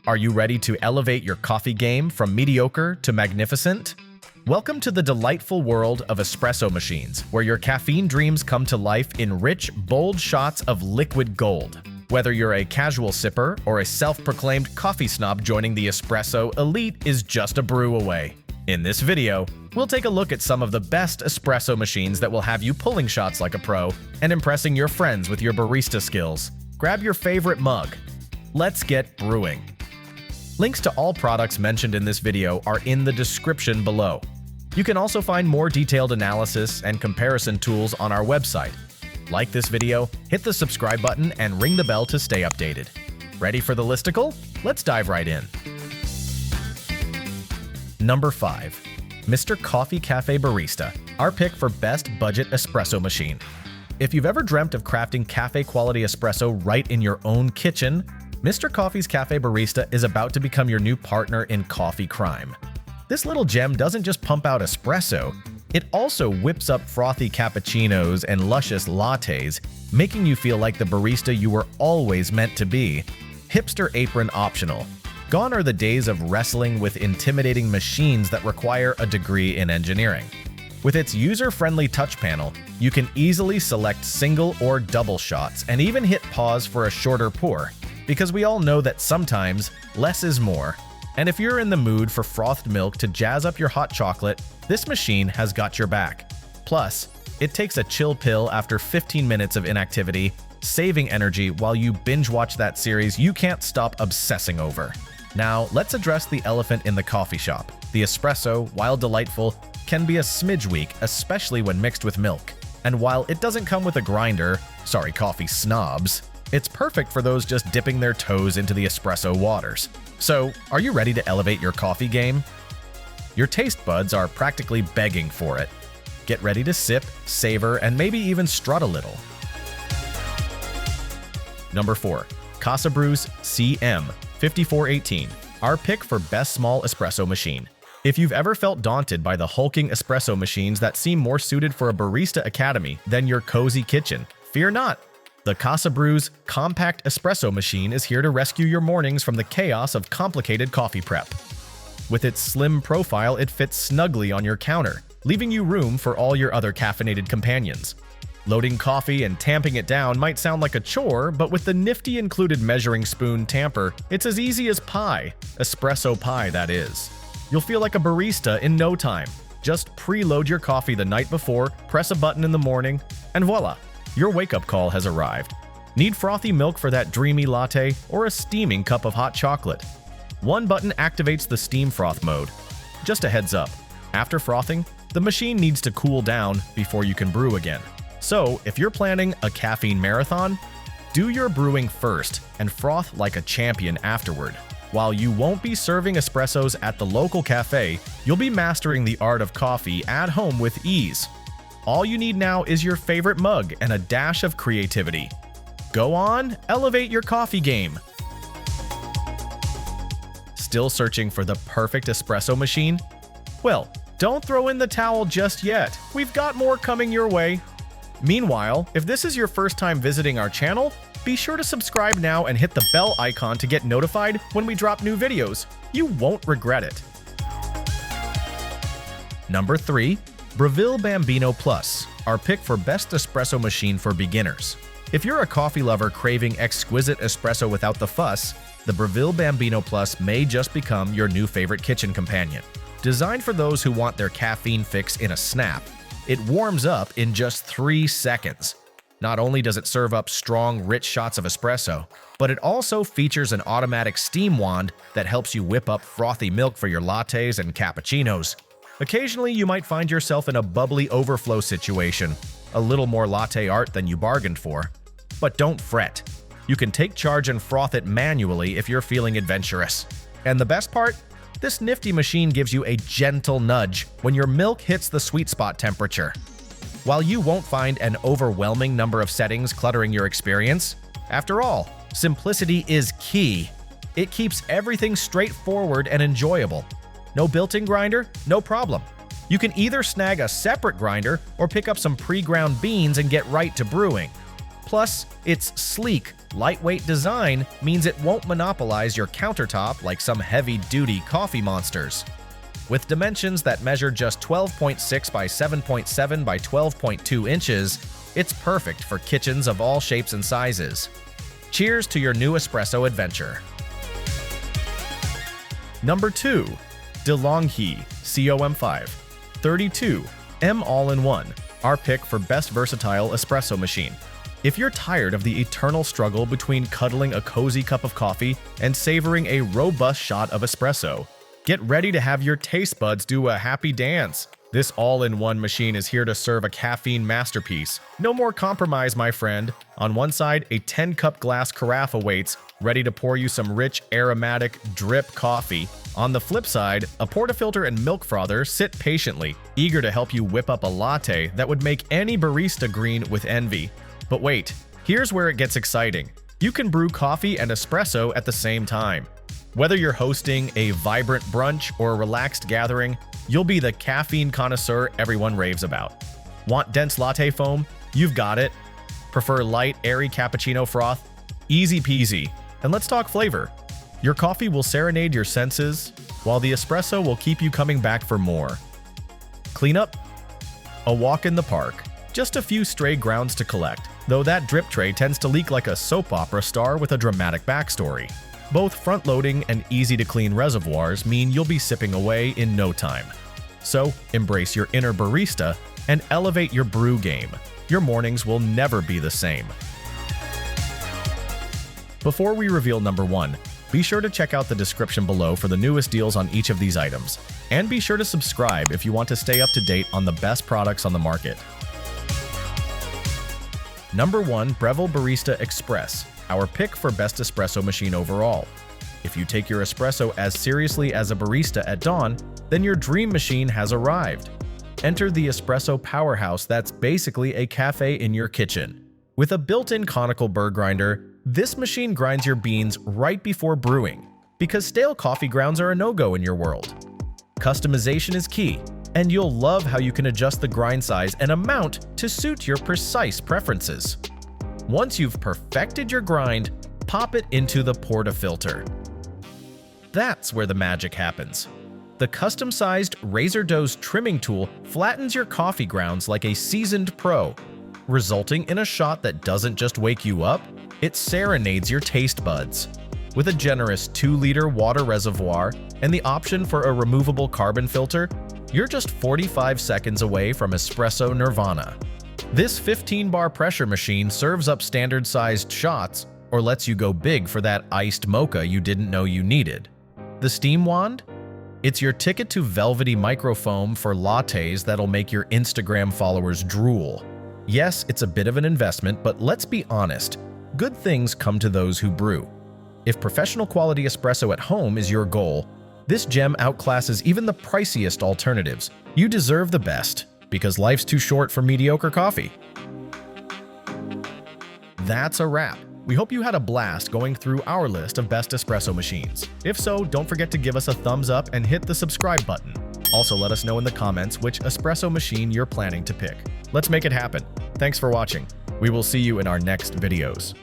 Are you ready to elevate your coffee game from mediocre to magnificent? Welcome to the delightful world of espresso machines, where your caffeine dreams come to life in rich, bold shots of liquid gold. Whether you're a casual sipper or a self-proclaimed coffee snob joining the espresso elite is just a brew away. In this video, we'll take a look at some of the best espresso machines that will have you pulling shots like a pro and impressing your friends with your barista skills. Grab your favorite mug. Let's get brewing. Links to all products mentioned in this video are in the description below. You can also find more detailed analysis and comparison tools on our website. Like this video, hit the subscribe button, and ring the bell to stay updated. Ready for the listicle? Let's dive right in. Number 5. Mr. Coffee Café Barista, our pick for best budget espresso machine. If you've ever dreamt of crafting cafe-quality espresso right in your own kitchen, Mr. Coffee's Café Barista is about to become your new partner in coffee crime. This little gem doesn't just pump out espresso, it also whips up frothy cappuccinos and luscious lattes, making you feel like the barista you were always meant to be. Hipster apron optional. Gone are the days of wrestling with intimidating machines that require a degree in engineering. With its user-friendly touch panel, you can easily select single or double shots and even hit pause for a shorter pour, because we all know that sometimes less is more. And if you're in the mood for frothed milk to jazz up your hot chocolate, this machine has got your back. Plus, it takes a chill pill after 15 minutes of inactivity, saving energy while you binge-watch that series you can't stop obsessing over. Now, let's address the elephant in the coffee shop. The espresso, while delightful, can be a smidge weak, especially when mixed with milk. And while it doesn't come with a grinder, sorry coffee snobs, it's perfect for those just dipping their toes into the espresso waters. So, are you ready to elevate your coffee game? Your taste buds are practically begging for it. Get ready to sip, savor, and maybe even strut a little. Number 4. CASABREWS CM5418, our pick for best small espresso machine. If you've ever felt daunted by the hulking espresso machines that seem more suited for a barista academy than your cozy kitchen, fear not. The CASABREWS Compact Espresso Machine is here to rescue your mornings from the chaos of complicated coffee prep. With its slim profile, it fits snugly on your counter, leaving you room for all your other caffeinated companions. Loading coffee and tamping it down might sound like a chore, but with the nifty included measuring spoon tamper, it's as easy as pie. Espresso pie, that is. You'll feel like a barista in no time. Just preload your coffee the night before, press a button in the morning, and voila! Your wake-up call has arrived. Need frothy milk for that dreamy latte or a steaming cup of hot chocolate? One button activates the steam froth mode. Just a heads up, after frothing, the machine needs to cool down before you can brew again. So, if you're planning a caffeine marathon, do your brewing first and froth like a champion afterward. While you won't be serving espressos at the local cafe, you'll be mastering the art of coffee at home with ease. All you need now is your favorite mug and a dash of creativity. Go on, elevate your coffee game. Still searching for the perfect espresso machine? Well, don't throw in the towel just yet. We've got more coming your way. Meanwhile, if this is your first time visiting our channel, be sure to subscribe now and hit the bell icon to get notified when we drop new videos. You won't regret it. Number 3. Breville Bambino Plus, our pick for best espresso machine for beginners. If you're a coffee lover craving exquisite espresso without the fuss, the Breville Bambino Plus may just become your new favorite kitchen companion. Designed for those who want their caffeine fix in a snap, it warms up in just 3 seconds. Not only does it serve up strong, rich shots of espresso, but it also features an automatic steam wand that helps you whip up frothy milk for your lattes and cappuccinos. Occasionally, you might find yourself in a bubbly overflow situation, a little more latte art than you bargained for. But don't fret. You can take charge and froth it manually if you're feeling adventurous. And the best part? This nifty machine gives you a gentle nudge when your milk hits the sweet spot temperature. While you won't find an overwhelming number of settings cluttering your experience, after all, simplicity is key. It keeps everything straightforward and enjoyable. No built-in grinder? No problem. You can either snag a separate grinder or pick up some pre-ground beans and get right to brewing. Plus, its sleek, lightweight design means it won't monopolize your countertop like some heavy-duty coffee monsters. With dimensions that measure just 12.6 by 7.7 by 12.2 inches, it's perfect for kitchens of all shapes and sizes. Cheers to your new espresso adventure. Number 2. DeLonghi COM5 32M All-in-One, our pick for best versatile espresso machine. If you're tired of the eternal struggle between cuddling a cozy cup of coffee and savoring a robust shot of espresso, get ready to have your taste buds do a happy dance. This all-in-one machine is here to serve a caffeine masterpiece. No more compromise, my friend. On one side, a 10-cup glass carafe awaits, ready to pour you some rich, aromatic drip coffee. On the flip side, a portafilter and milk frother sit patiently, eager to help you whip up a latte that would make any barista green with envy. But wait, here's where it gets exciting. You can brew coffee and espresso at the same time. Whether you're hosting a vibrant brunch or a relaxed gathering, you'll be the caffeine connoisseur everyone raves about. Want dense latte foam? You've got it. Prefer light, airy cappuccino froth? Easy peasy. And let's talk flavor. Your coffee will serenade your senses, while the espresso will keep you coming back for more. Cleanup? A walk in the park. Just a few stray grounds to collect, though that drip tray tends to leak like a soap opera star with a dramatic backstory. Both front-loading and easy-to-clean reservoirs mean you'll be sipping away in no time. So, embrace your inner barista and elevate your brew game. Your mornings will never be the same. Before we reveal number 1, be sure to check out the description below for the newest deals on each of these items. And be sure to subscribe if you want to stay up to date on the best products on the market. Number 1. Breville Barista Express, our pick for best espresso machine overall. If you take your espresso as seriously as a barista at dawn, then your dream machine has arrived. Enter the espresso powerhouse that's basically a cafe in your kitchen. With a built-in conical burr grinder, this machine grinds your beans right before brewing, because stale coffee grounds are a no-go in your world. Customization is key, and you'll love how you can adjust the grind size and amount to suit your precise preferences. Once you've perfected your grind, pop it into the portafilter. That's where the magic happens. The custom-sized razor-dose trimming tool flattens your coffee grounds like a seasoned pro, resulting in a shot that doesn't just wake you up, it serenades your taste buds. With a generous 2-liter water reservoir and the option for a removable carbon filter, you're just 45 seconds away from espresso nirvana. This 15-bar pressure machine serves up standard-sized shots or lets you go big for that iced mocha you didn't know you needed. The steam wand? It's your ticket to velvety microfoam for lattes that'll make your Instagram followers drool. Yes, it's a bit of an investment, but let's be honest, good things come to those who brew. If professional quality espresso at home is your goal, this gem outclasses even the priciest alternatives. You deserve the best, because life's too short for mediocre coffee. That's a wrap. We hope you had a blast going through our list of best espresso machines. If so, don't forget to give us a thumbs up and hit the subscribe button. Also, let us know in the comments which espresso machine you're planning to pick. Let's make it happen. Thanks for watching. We will see you in our next videos.